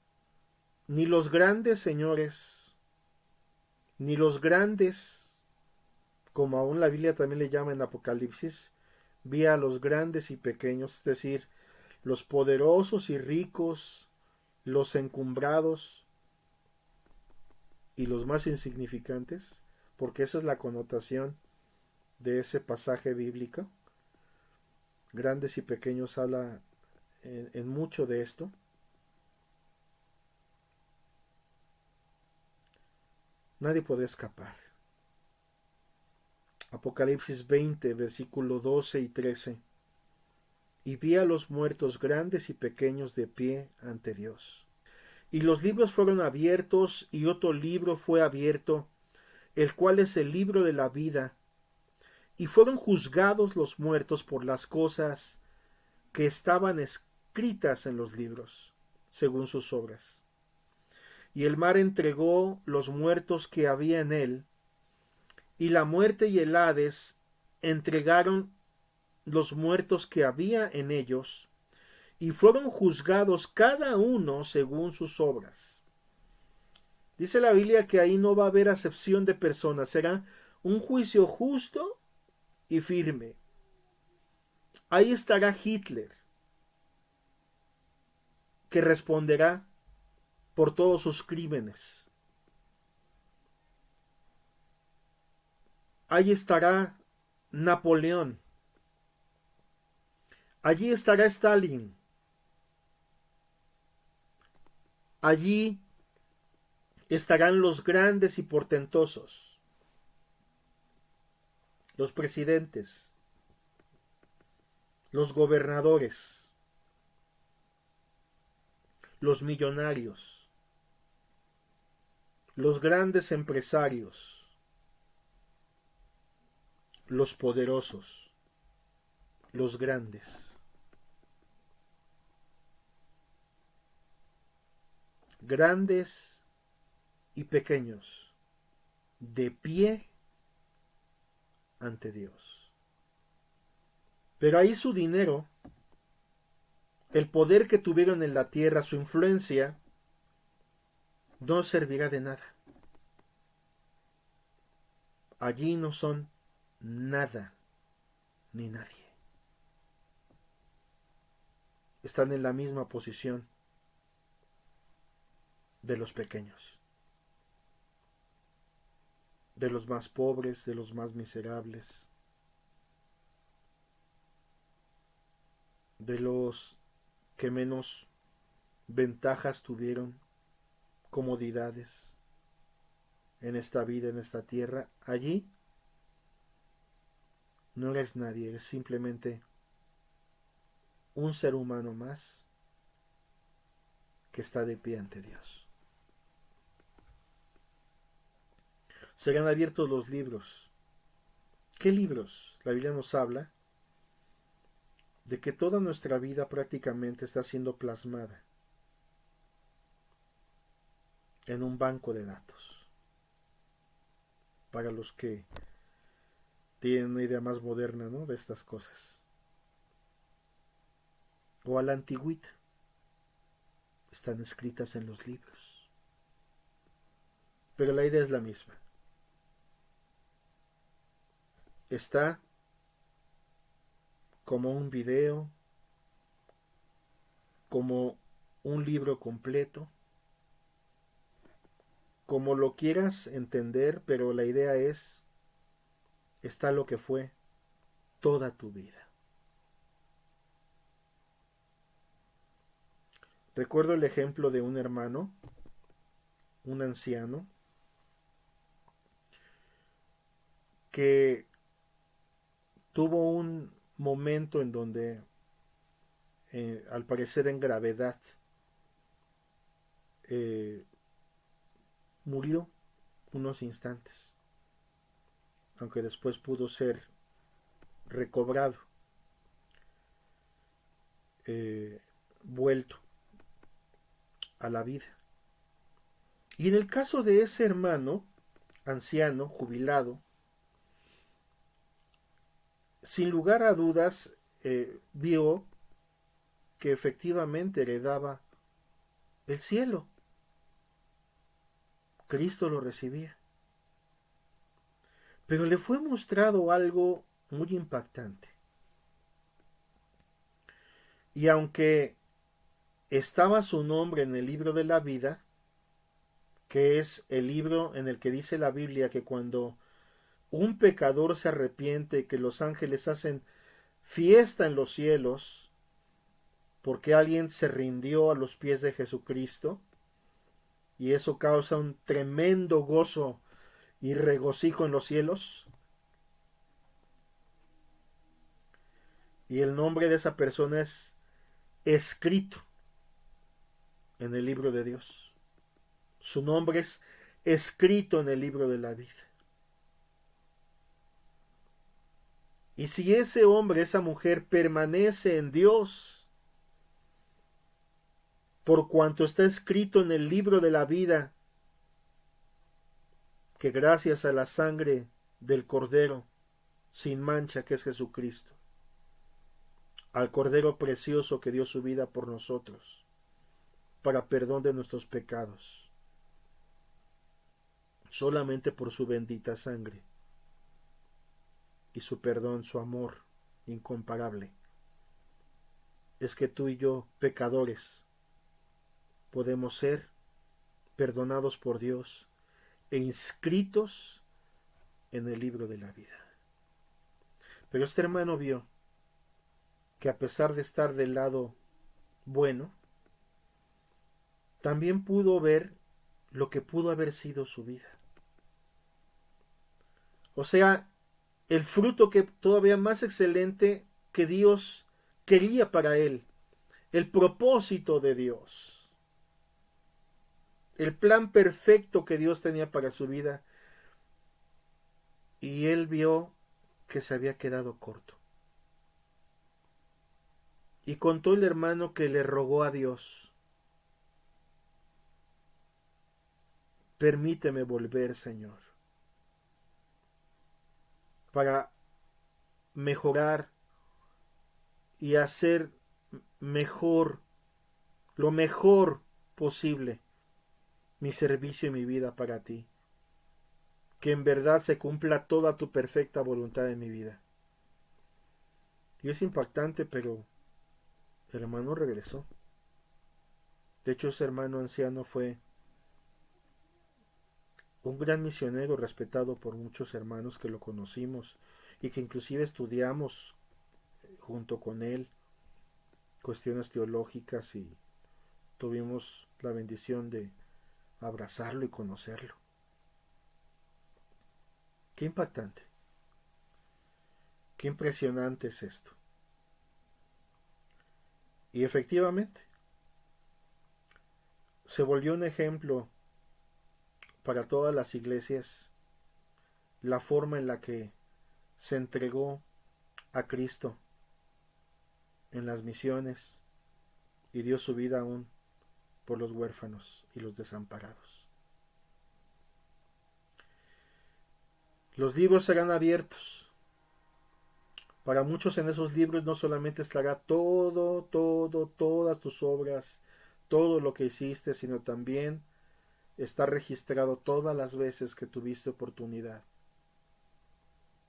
ni los grandes señores, ni los grandes, como aún la Biblia también le llama en Apocalipsis, vi a los grandes y pequeños, es decir, los poderosos y ricos, los encumbrados y los más insignificantes, porque esa es la connotación de ese pasaje bíblico. Grandes y pequeños habla en mucho de esto. Nadie puede escapar. Apocalipsis 20, versículo 12 y 13. Y vi a los muertos grandes y pequeños de pie ante Dios. Y los libros fueron abiertos, y otro libro fue abierto, el cual es el libro de la vida. Y fueron juzgados los muertos por las cosas que estaban escritas en los libros, según sus obras. Y el mar entregó los muertos que había en él, y la muerte y el Hades entregaron los muertos que había en ellos, y fueron juzgados cada uno según sus obras. Dice la Biblia que ahí no va a haber acepción de personas, será un juicio justo y firme. Ahí estará Hitler, que responderá por todos sus crímenes. Allí estará Napoleón. Allí estará Stalin. Allí estarán los grandes y portentosos, los presidentes, los gobernadores, los millonarios, los grandes empresarios, los poderosos, los grandes. Grandes y pequeños, de pie ante Dios. Pero ahí su dinero, el poder que tuvieron en la tierra, su influencia, no servirá de nada. Allí no son nada ni nadie. Están en la misma posición de los pequeños, de los más pobres, de los más miserables, de los que menos ventajas tuvieron, comodidades. en esta vida, en esta tierra, allí no eres nadie, eres simplemente un ser humano más que está de pie ante Dios. Serán abiertos los libros. ¿Qué libros? La Biblia nos habla de que toda nuestra vida prácticamente está siendo plasmada en un banco de datos. Para los que tienen una idea más moderna, ¿no?, de estas cosas. O a la antigüita. Están escritas en los libros. Pero la idea es la misma. Está como un video, como un libro completo, como lo quieras entender, pero la idea es, está lo que fue toda tu vida. Recuerdo el ejemplo de un hermano, un anciano, que tuvo un momento en donde, al parecer en gravedad, murió unos instantes, aunque después pudo ser recobrado, vuelto a la vida. Y en el caso de ese hermano, anciano, jubilado, sin lugar a dudas, vio que efectivamente heredaba el cielo. Cristo lo recibía. Pero le fue mostrado algo muy impactante. Y aunque estaba su nombre en el libro de la vida, que es el libro en el que dice la Biblia que cuando un pecador se arrepiente, que los ángeles hacen fiesta en los cielos, porque alguien se rindió a los pies de Jesucristo, y eso causa un tremendo gozo y regocijo en los cielos, y el nombre de esa persona es escrito en el libro de Dios. Su nombre es escrito en el libro de la vida. Y si ese hombre, esa mujer permanece en Dios, por cuanto está escrito en el libro de la vida, que gracias a la sangre del Cordero sin mancha que es Jesucristo, al Cordero precioso que dio su vida por nosotros, para perdón de nuestros pecados, solamente por su bendita sangre y su perdón, su amor incomparable, es que tú y yo, pecadores, podemos ser perdonados por Dios e inscritos en el libro de la vida. Pero este hermano vio que a pesar de estar del lado bueno, también pudo ver lo que pudo haber sido su vida. O sea, el fruto que todavía más excelente que Dios quería para él, el propósito de Dios, el plan perfecto que Dios tenía para su vida, y él vio que se había quedado corto. Y contó el hermano que le rogó a Dios: permíteme volver, Señor, para mejorar y hacer mejor, lo mejor posible, mi servicio y mi vida para ti. Que en verdad se cumpla toda tu perfecta voluntad en mi vida. Y es impactante, pero el hermano regresó. De hecho, ese hermano anciano fue un gran misionero respetado por muchos hermanos que lo conocimos y que inclusive estudiamos junto con él cuestiones teológicas y tuvimos la bendición de abrazarlo y conocerlo. Qué impactante. Qué impresionante es esto. Y efectivamente, se volvió un ejemplo para todas las iglesias la forma en la que se entregó a Cristo en las misiones y dio su vida aún por los huérfanos y los desamparados. Los libros serán abiertos. Para muchos en esos libros no solamente estará todas tus obras, todo lo que hiciste, sino también está registrado todas las veces que tuviste oportunidad,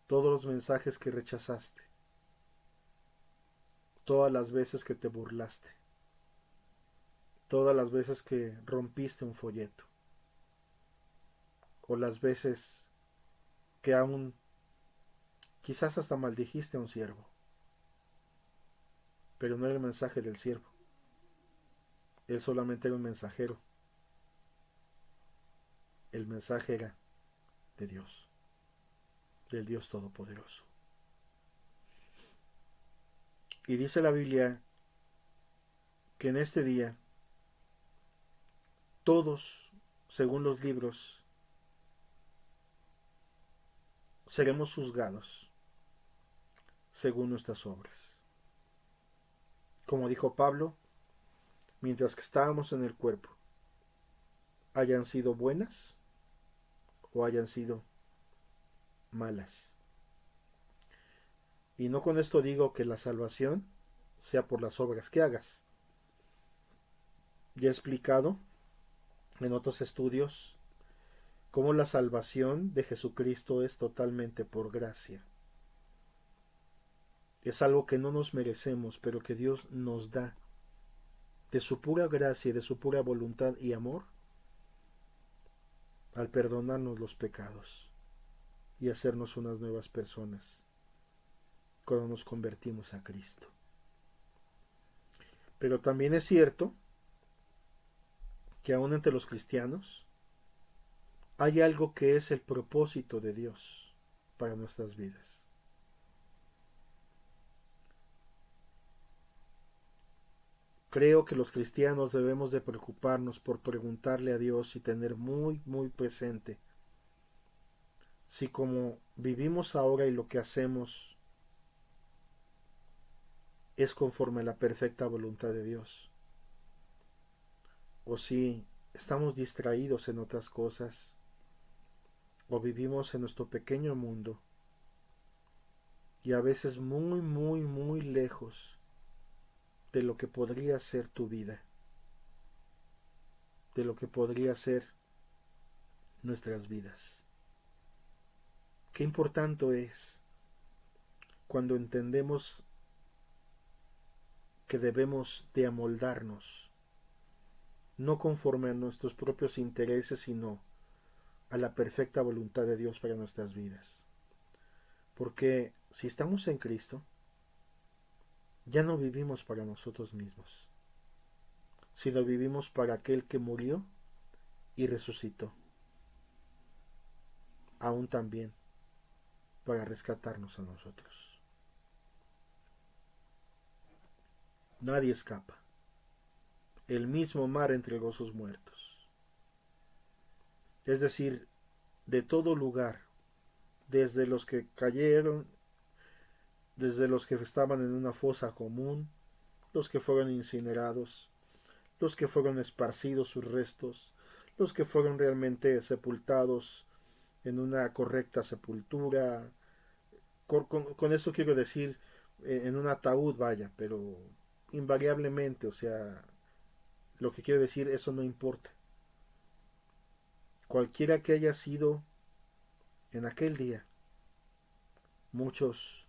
todos los mensajes que rechazaste, todas las veces que te burlaste, todas las veces que rompiste un folleto, o las veces que aún quizás hasta maldijiste a un siervo, pero no era el mensaje del siervo, él solamente era un mensajero, el mensaje era de Dios, del Dios Todopoderoso. Y dice la Biblia que en este día todos, según los libros, seremos juzgados según nuestras obras. Como dijo Pablo, mientras que estábamos en el cuerpo, hayan sido buenas o hayan sido malas. Y no con esto digo que la salvación sea por las obras que hagas. Ya he explicado en otros estudios cómo la salvación de Jesucristo es totalmente por gracia. Es algo que no nos merecemos, pero que Dios nos da de su pura gracia y de su pura voluntad y amor al perdonarnos los pecados y hacernos unas nuevas personas cuando nos convertimos a Cristo. Pero también es cierto que aún entre los cristianos hay algo que es el propósito de Dios para nuestras vidas. Creo que los cristianos debemos de preocuparnos por preguntarle a Dios y tener muy presente si como vivimos ahora y lo que hacemos es conforme a la perfecta voluntad de Dios, o si estamos distraídos en otras cosas, o vivimos en nuestro pequeño mundo y a veces muy lejos de lo que podría ser tu vida, de lo que podría ser nuestras vidas. Qué importante es cuando entendemos que debemos de amoldarnos, no conforme a nuestros propios intereses, sino a la perfecta voluntad de Dios para nuestras vidas. Porque si estamos en Cristo, ya no vivimos para nosotros mismos, sino vivimos para aquel que murió y resucitó, aún también para rescatarnos a nosotros. Nadie escapa. El mismo mar entregó sus muertos. Es decir, de todo lugar, desde los que cayeron, desde los que estaban en una fosa común, los que fueron incinerados, los que fueron esparcidos sus restos, los que fueron realmente sepultados en una correcta sepultura. Con esto quiero decir en un ataúd, vaya, pero invariablemente, o sea, lo que quiero decir, eso no importa. Cualquiera que haya sido en aquel día, muchos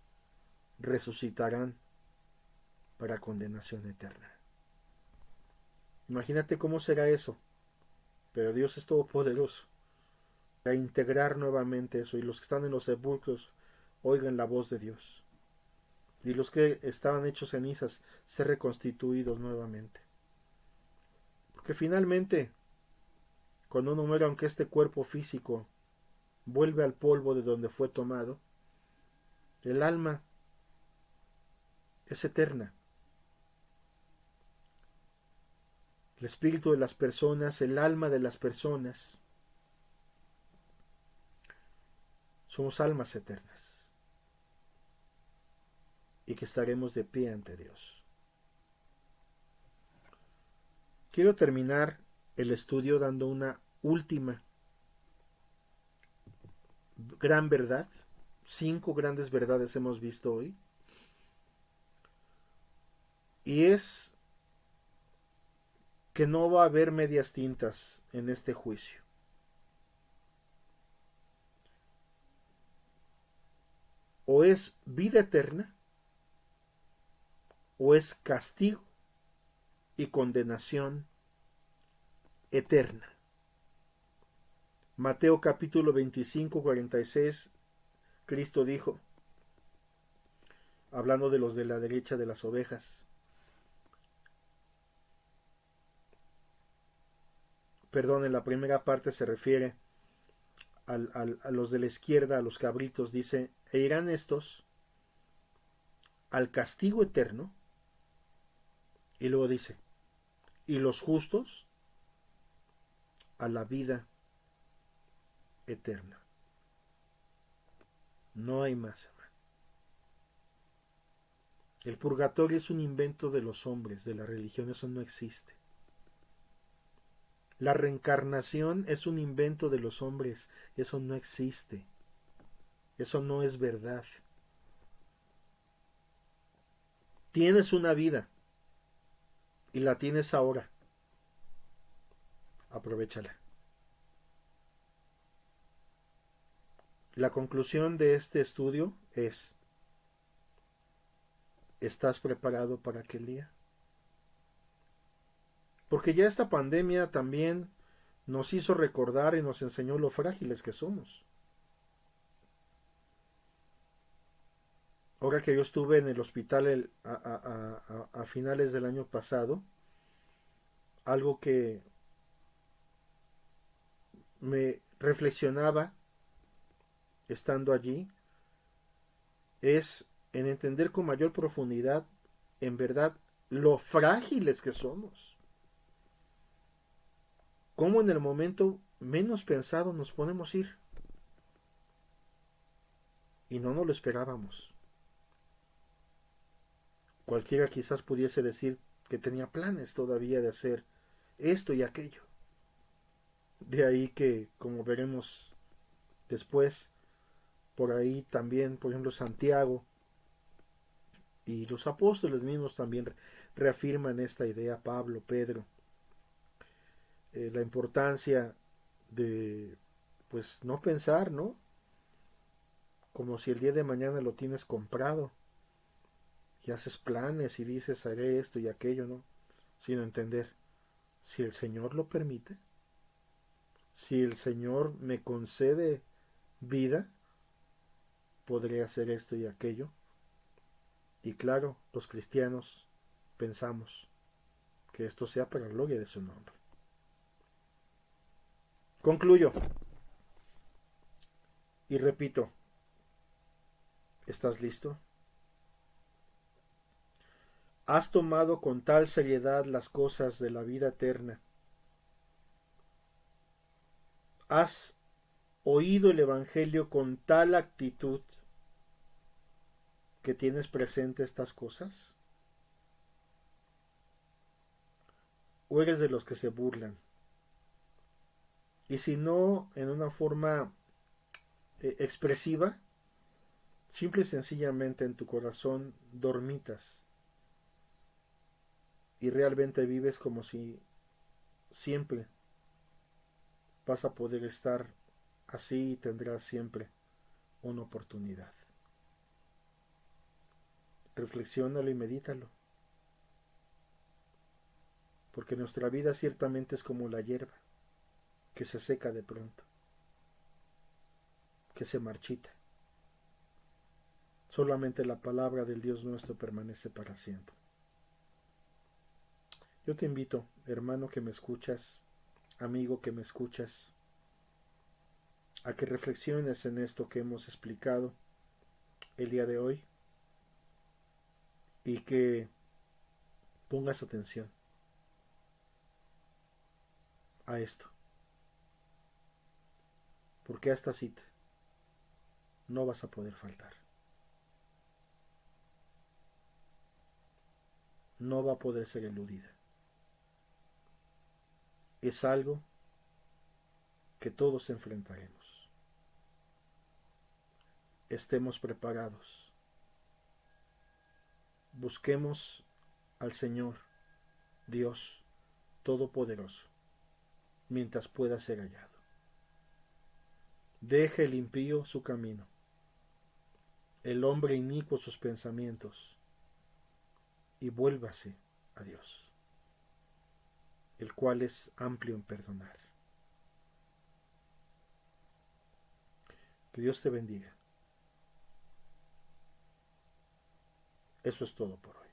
resucitarán para condenación eterna. Imagínate cómo será eso, pero Dios es todopoderoso para integrar nuevamente eso, y los que están en los sepulcros oigan la voz de Dios, y los que estaban hechos cenizas ser reconstituidos nuevamente. Porque finalmente, cuando uno muere, aunque este cuerpo físico vuelve al polvo de donde fue tomado. El alma es eterna. El espíritu de las personas, el alma de las personas, somos almas eternas y que estaremos de pie ante Dios. Quiero terminar el estudio dando una última gran verdad. 5 grandes verdades hemos visto hoy. Y es que no va a haber medias tintas en este juicio. O es vida eterna, o es castigo y condenación eterna. Mateo capítulo 25, 46, Cristo dijo, hablando de los de la derecha de las ovejas, perdón, en la primera parte se refiere a los de la izquierda, a los cabritos, dice, e irán estos al castigo eterno, y luego dice, y los justos a la vida eterna. No hay más. El purgatorio es un invento de los hombres, de la religión, eso no existe. La reencarnación es un invento de los hombres, eso no existe. Eso no es verdad. Tienes una vida y la tienes ahora. Aprovéchala. La conclusión de este estudio es, ¿estás preparado para aquel día? Porque ya esta pandemia también nos hizo recordar y nos enseñó lo frágiles que somos. Ahora que yo estuve en el hospital a finales del año pasado, algo que me reflexionaba estando allí es en entender con mayor profundidad, en verdad, lo frágiles que somos. Cómo en el momento menos pensado nos podemos ir. Y no nos lo esperábamos. Cualquiera quizás pudiese decir que tenía planes todavía de hacer esto y aquello. De ahí que, como veremos después, por ahí también, por ejemplo, Santiago y los apóstoles mismos también reafirman esta idea, Pablo, Pedro, la importancia de, pues, no pensar, ¿no? Como si el día de mañana lo tienes comprado y haces planes y dices haré esto y aquello, ¿no? Sino entender, si el Señor lo permite, si el Señor me concede vida, podré hacer esto y aquello. Y claro, los cristianos pensamos que esto sea para la gloria de su nombre. Concluyo y repito, ¿estás listo? ¿Has tomado con tal seriedad las cosas de la vida eterna? ¿Has oído el Evangelio con tal actitud que tienes presente estas cosas? ¿O eres de los que se burlan? Y si no en una forma expresiva, simple y sencillamente en tu corazón dormitas y realmente vives como si siempre vas a poder estar así y tendrás siempre una oportunidad. Reflexiónalo y medítalo. Porque nuestra vida ciertamente es como la hierba, que se seca de pronto, que se marchita. Solamente la palabra del Dios nuestro permanece para siempre. Yo te invito, hermano que me escuchas, amigo que me escuchas, a que reflexiones en esto que hemos explicado el día de hoy y que pongas atención a esto, porque a esta cita no vas a poder faltar. No va a poder ser eludida. Es algo que todos enfrentaremos. Estemos preparados. Busquemos al Señor, Dios Todopoderoso, mientras pueda ser hallado. Deje el impío su camino, el hombre inicuo sus pensamientos, y vuélvase a Dios, el cual es amplio en perdonar. Que Dios te bendiga. Eso es todo por hoy.